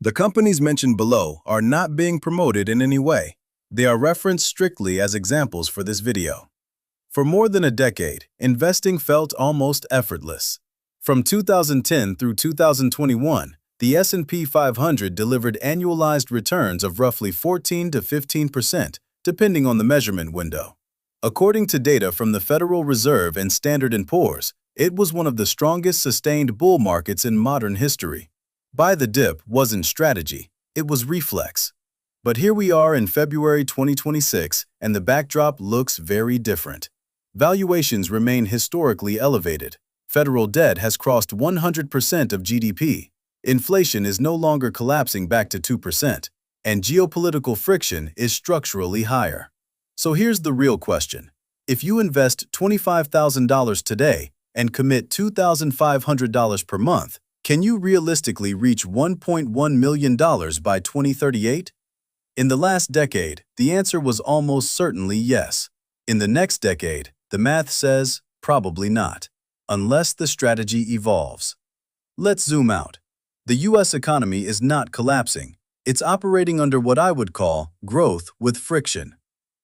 The companies mentioned below are not being promoted in any way. They are referenced strictly as examples for this video. For more than a decade, investing felt almost effortless. From 2010 through 2021, the S&P 500 delivered annualized returns of roughly 14 to 15%, depending on the measurement window. According to data from the Federal Reserve and Standard & Poor's, it was one of the strongest sustained bull markets in modern history. Buy the dip wasn't strategy, it was reflex. But here we are in February 2026, and the backdrop looks very different. Valuations remain historically elevated. Federal debt has crossed 100% of GDP. Inflation is no longer collapsing back to 2%, and geopolitical friction is structurally higher. So here's the real question. If you invest $25,000 today and commit $2,500 per month, can you realistically reach $1.1 million by 2038? In the last decade, the answer was almost certainly yes. In the next decade, the math says probably not, unless the strategy evolves. Let's zoom out. The U.S. economy is not collapsing. It's operating under what I would call growth with friction.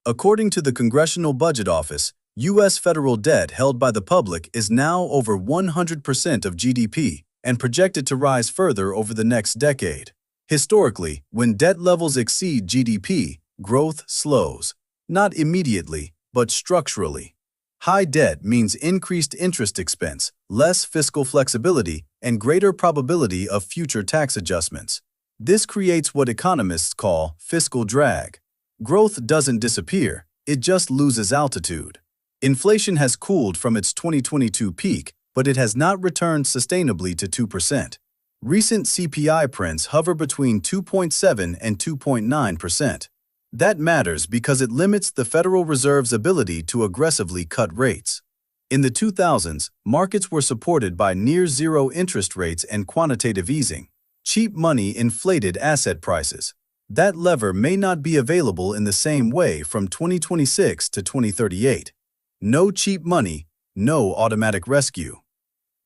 According to the Congressional Budget Office, U.S. federal debt held by the public is now over 100% of GDP and projected to rise further over the next decade. Historically, when debt levels exceed GDP, growth slows. Not immediately, but structurally. High debt means increased interest expense, less fiscal flexibility, and greater probability of future tax adjustments. This creates what economists call fiscal drag. Growth doesn't disappear, it just loses altitude. Inflation has cooled from its 2022 peak, but it has not returned sustainably to 2%. Recent CPI prints hover between 2.7 and 2.9%. That matters because it limits the Federal Reserve's ability to aggressively cut rates. In the 2000s, markets were supported by near-zero interest rates and quantitative easing. Cheap money inflated asset prices. That lever may not be available in the same way from 2026 to 2038. No cheap money, no automatic rescue.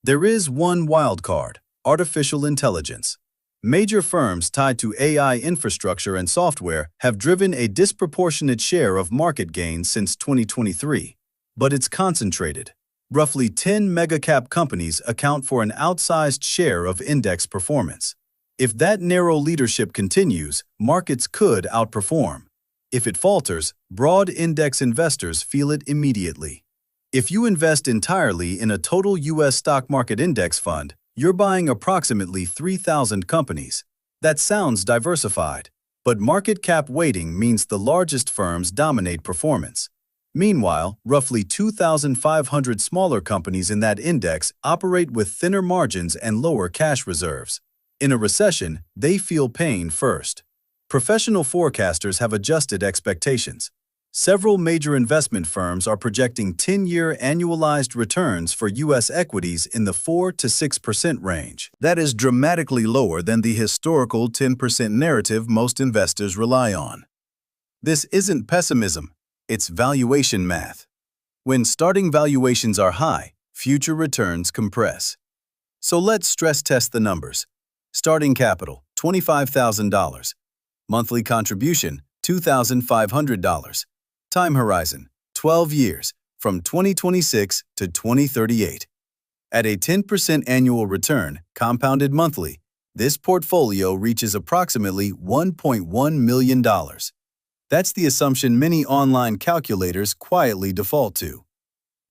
There is one wild card: artificial intelligence. Major firms tied to AI infrastructure and software have driven a disproportionate share of market gains since 2023. But it's concentrated. Roughly 10 mega-cap companies account for an outsized share of index performance. If that narrow leadership continues, markets could outperform. If it falters, broad index investors feel it immediately. If you invest entirely in a total U.S. stock market index fund, you're buying approximately 3,000 companies. That sounds diversified, but market cap weighting means the largest firms dominate performance. Meanwhile, roughly 2,500 smaller companies in that index operate with thinner margins and lower cash reserves. In a recession, they feel pain first. Professional forecasters have adjusted expectations. Several major investment firms are projecting 10-year annualized returns for U.S. equities in the 4 to 6% range. That is dramatically lower than the historical 10% narrative most investors rely on. This isn't pessimism, it's valuation math. When starting valuations are high, future returns compress. So let's stress test the numbers. Starting capital, $25,000. Monthly contribution, $2,500. Time horizon, 12 years, from 2026 to 2038. At a 10% annual return, compounded monthly, this portfolio reaches approximately $1.1 million. That's the assumption many online calculators quietly default to.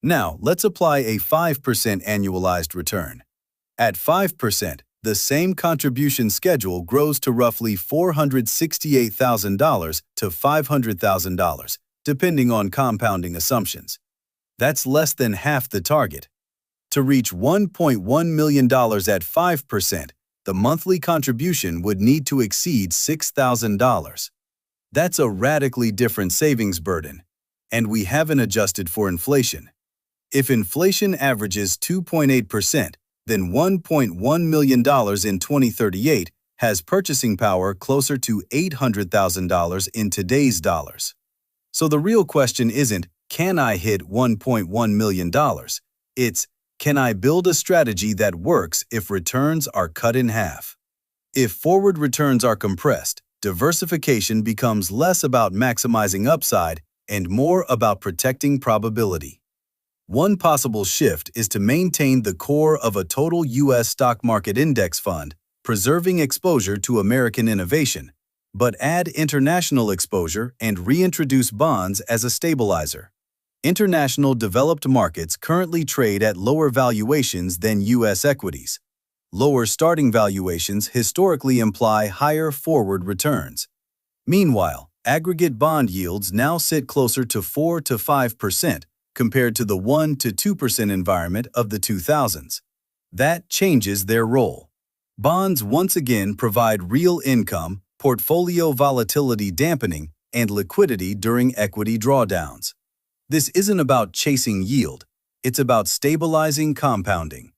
Now, let's apply a 5% annualized return. At 5%, the same contribution schedule grows to roughly $468,000 to $500,000, depending on compounding assumptions. That's less than half the target. To reach $1.1 million at 5%, the monthly contribution would need to exceed $6,000. That's a radically different savings burden, and we haven't adjusted for inflation. If inflation averages 2.8%, then $1.1 million in 2038 has purchasing power closer to $800,000 in today's dollars. So the real question isn't, can I hit $1.1 million? It's, can I build a strategy that works if returns are cut in half? If forward returns are compressed, diversification becomes less about maximizing upside and more about protecting probability. One possible shift is to maintain the core of a total U.S. stock market index fund, preserving exposure to American innovation, but add international exposure and reintroduce bonds as a stabilizer. International developed markets currently trade at lower valuations than U.S. equities. Lower starting valuations historically imply higher forward returns. Meanwhile, aggregate bond yields now sit closer to 4 to 5% compared to the 1 to 2% environment of the 2000s. That changes their role. Bonds once again provide real income, portfolio volatility dampening, and liquidity during equity drawdowns. This isn't about chasing yield, it's about stabilizing compounding.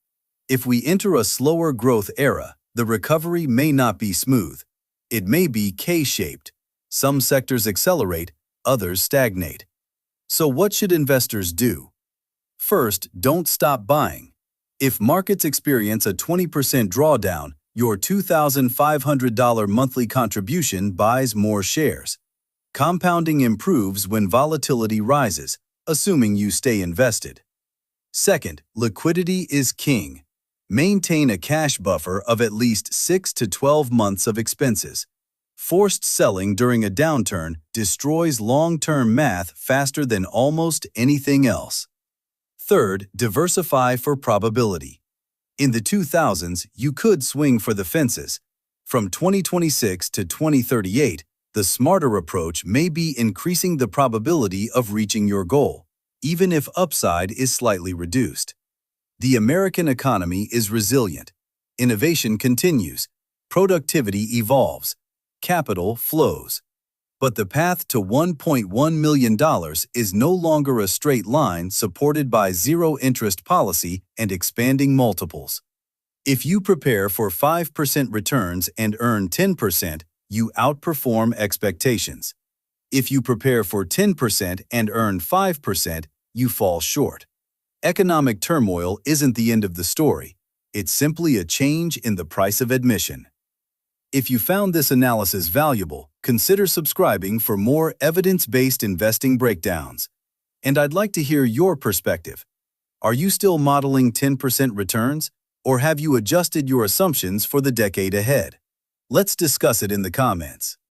If we enter a slower growth era, the recovery may not be smooth. It may be K-shaped. Some sectors accelerate, others stagnate. So what should investors do? First, don't stop buying. If markets experience a 20% drawdown, your $2,500 monthly contribution buys more shares. Compounding improves when volatility rises, assuming you stay invested. Second, liquidity is king. Maintain a cash buffer of at least 6 to 12 months of expenses. Forced selling during a downturn destroys long-term math faster than almost anything else. Third, diversify for probability. In the 2000s, you could swing for the fences. From 2026 to 2038, the smarter approach may be increasing the probability of reaching your goal, even if upside is slightly reduced. The American economy is resilient. Innovation continues. Productivity evolves. Capital flows. But the path to $1.1 million is no longer a straight line supported by zero-interest policy and expanding multiples. If you prepare for 5% returns and earn 10%, you outperform expectations. If you prepare for 10% and earn 5%, you fall short. Economic turmoil isn't the end of the story. It's simply a change in the price of admission. If you found this analysis valuable, consider subscribing for more evidence-based investing breakdowns. And I'd like to hear your perspective. Are you still modeling 10% returns, or have you adjusted your assumptions for the decade ahead? Let's discuss it in the comments.